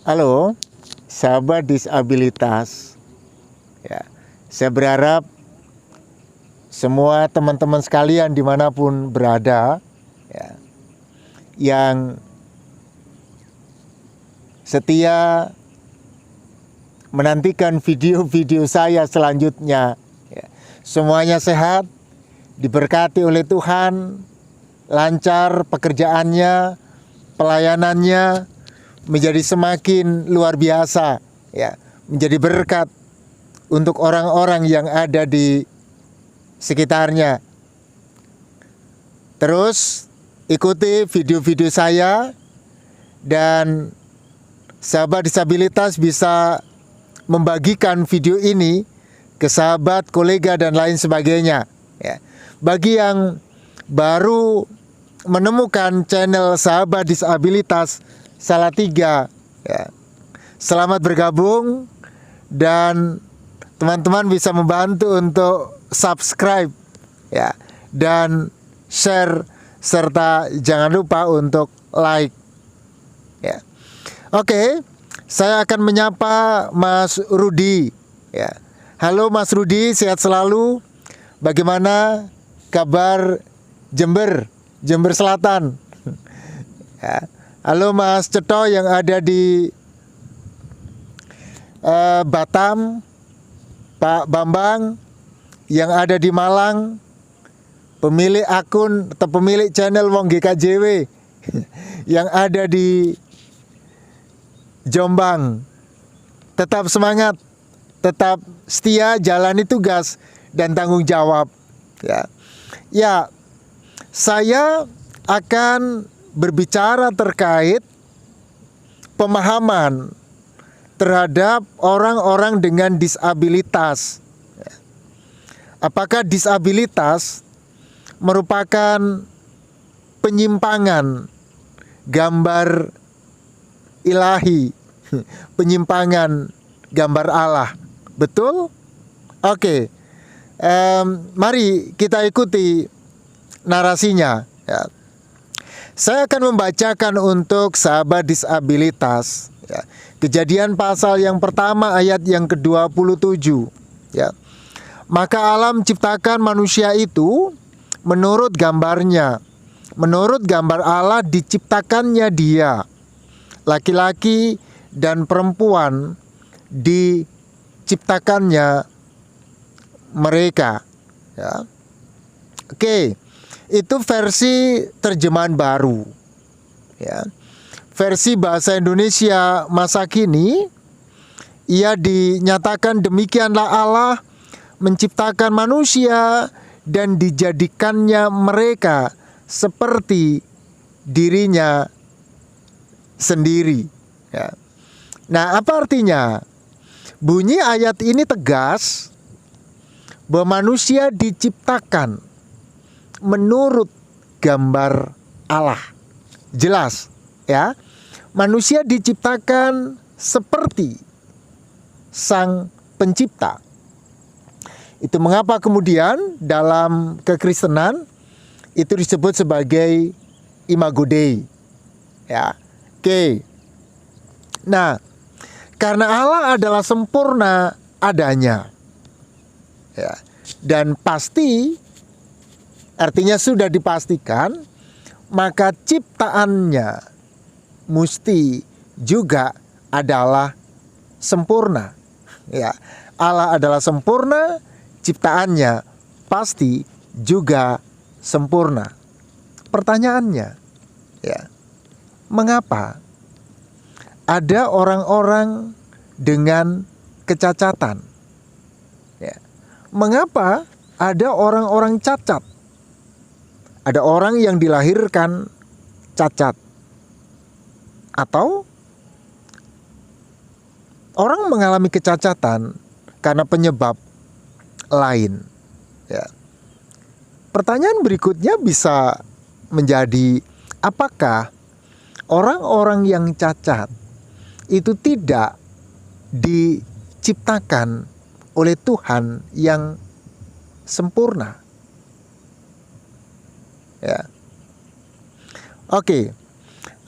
Halo, sahabat disabilitas. Ya, saya berharap semua teman-teman sekalian dimanapun berada, ya, yang setia menantikan video-video saya selanjutnya, ya, semuanya sehat, diberkati oleh Tuhan, lancar pekerjaannya, pelayanannya, menjadi semakin luar biasa, ya, menjadi berkat untuk orang-orang yang ada di sekitarnya. Terus ikuti video-video saya, dan sahabat disabilitas bisa membagikan video ini ke sahabat, kolega, dan lain sebagainya, ya. Bagi yang baru menemukan channel sahabat disabilitas Salatiga, ya, selamat bergabung, dan teman-teman bisa membantu untuk subscribe, ya, dan share, serta jangan lupa untuk like, ya. Oke, saya akan menyapa Mas Rudi, ya. Halo Mas Rudi, sehat selalu. Bagaimana kabar Jember Selatan? Ya. Halo Mas Ceto yang ada di Batam, Pak Bambang yang ada di Malang, pemilik akun atau pemilik channel Wong GKJW yang ada di Jombang. Tetap semangat, tetap setia, jalani tugas dan tanggung jawab. Ya, saya akan berbicara terkait pemahaman terhadap orang-orang dengan disabilitas. Apakah disabilitas merupakan penyimpangan gambar ilahi, penyimpangan gambar Allah? Betul? Oke, mari kita ikuti narasinya, ya. Saya akan membacakan untuk sahabat disabilitas, ya, Kejadian pasal yang pertama ayat yang ke-27, ya. Maka alam ciptakan manusia itu menurut gambarnya, menurut gambar Allah diciptakannya dia, laki-laki dan perempuan diciptakannya mereka, ya. Oke. Itu versi terjemahan baru, ya. Versi bahasa Indonesia masa kini, ia dinyatakan demikianlah Allah menciptakan manusia dan dijadikannya mereka seperti dirinya sendiri, ya. Nah, apa artinya? Bunyi ayat ini tegas bahwa manusia diciptakan menurut gambar Allah. Jelas, ya. Manusia diciptakan seperti Sang Pencipta. Itu mengapa kemudian dalam kekristenan itu disebut sebagai Imago Dei, ya. Oke. Nah, karena Allah adalah sempurna adanya, ya, dan pasti, artinya sudah dipastikan, maka ciptaannya mesti juga adalah sempurna, ya. Allah adalah sempurna, ciptaannya pasti juga sempurna. Pertanyaannya, ya, mengapa ada orang-orang dengan kecacatan? Ya. Mengapa ada orang-orang cacat? Ada orang yang dilahirkan cacat, atau orang mengalami kecacatan karena penyebab lain, ya. Pertanyaan berikutnya bisa menjadi, apakah orang-orang yang cacat itu tidak diciptakan oleh Tuhan yang sempurna? Ya. Oke,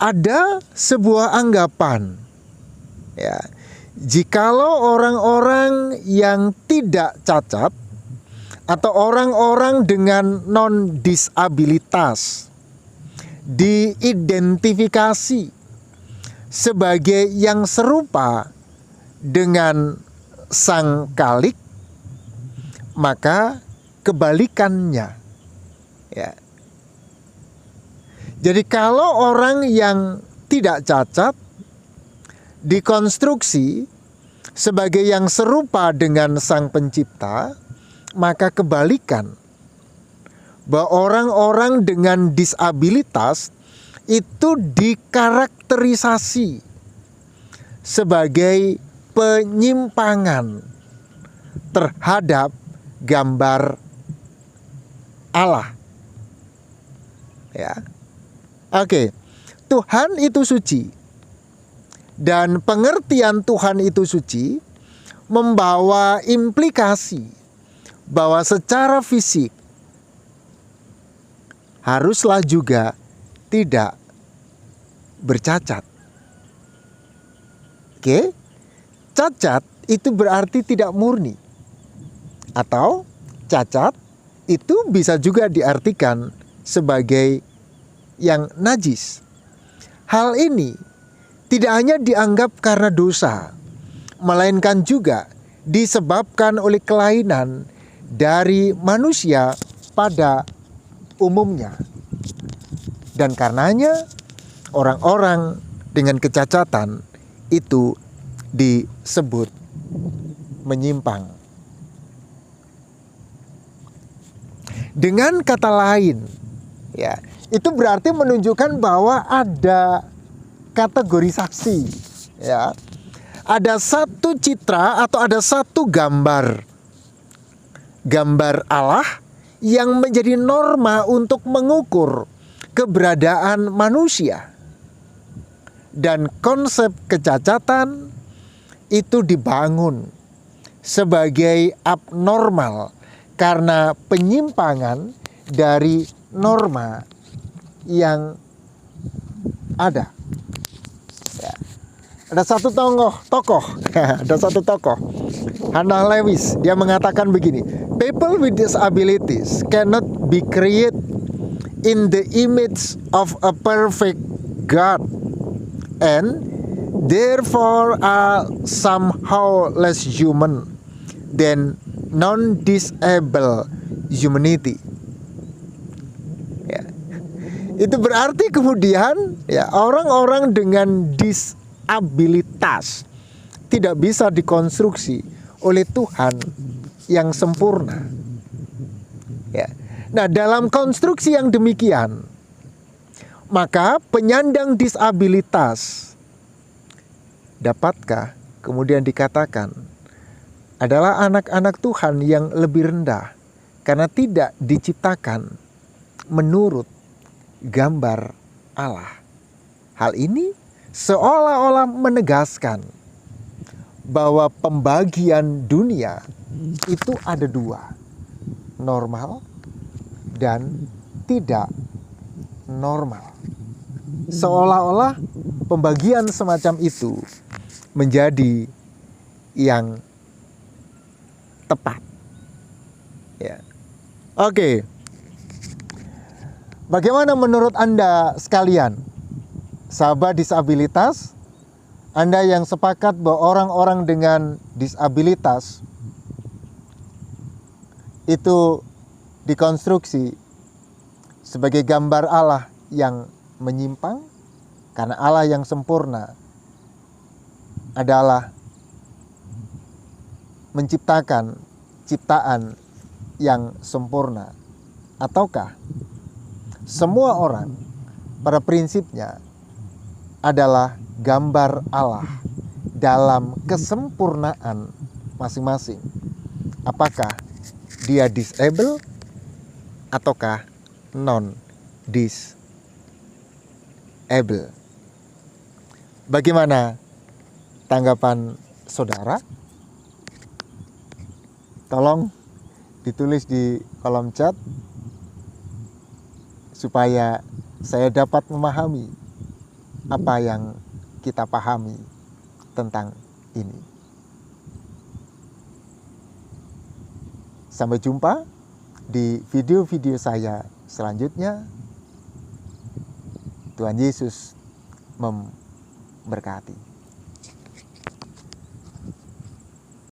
ada sebuah anggapan Ya. Jikalau orang-orang yang tidak cacat atau orang-orang dengan non-disabilitas diidentifikasi sebagai yang serupa dengan sang kalik, maka kebalikannya, ya. Jadi kalau orang yang tidak cacat dikonstruksi sebagai yang serupa dengan sang pencipta, maka kebalikan, bahwa orang-orang dengan disabilitas itu dikarakterisasi sebagai penyimpangan terhadap gambar Allah. Ya. Oke. Tuhan itu suci. Dan pengertian Tuhan itu suci membawa implikasi bahwa secara fisik haruslah juga tidak bercacat. Oke, cacat itu berarti tidak murni, atau cacat itu bisa juga diartikan sebagai yang najis. Hal ini tidak hanya dianggap karena dosa, melainkan juga disebabkan oleh kelainan dari manusia pada umumnya. Dan karenanya orang-orang dengan kecacatan itu disebut menyimpang. Dengan kata lain, ya, itu berarti menunjukkan bahwa ada kategorisasi, ya. Ada satu citra atau ada satu gambar Allah yang menjadi norma untuk mengukur keberadaan manusia. Dan konsep kecacatan itu dibangun sebagai abnormal karena penyimpangan dari norma yang ada. Ya. Ada satu tokoh, ada satu tokoh, Hannah Lewis, dia mengatakan begini: people with disabilities cannot be created in the image of a perfect God, and therefore are somehow less human than non-disabled humanity. Ya. Itu berarti kemudian, ya, orang-orang dengan disabilitas tidak bisa dikonstruksi oleh Tuhan yang sempurna. Ya. Nah, dalam konstruksi yang demikian, maka penyandang disabilitas dapatkah kemudian dikatakan adalah anak-anak Tuhan yang lebih rendah karena tidak diciptakan menurut gambar Allah. Hal ini seolah-olah menegaskan bahwa pembagian dunia itu ada dua, normal dan tidak normal. Seolah-olah pembagian semacam itu menjadi yang tepat. Ya. Oke. Bagaimana menurut Anda sekalian, sahabat disabilitas? Anda yang sepakat bahwa orang-orang dengan disabilitas itu dikonstruksi sebagai gambar Allah yang menyimpang, karena Allah yang sempurna adalah menciptakan ciptaan yang sempurna, ataukah semua orang pada prinsipnya adalah gambar Allah dalam kesempurnaan masing-masing? Apakah dia disable ataukah non-disable? Bagaimana tanggapan saudara? Tolong ditulis di kolom chat supaya saya dapat memahami apa yang kita pahami tentang ini. Sampai jumpa di video-video saya selanjutnya. Tuhan Yesus memberkati.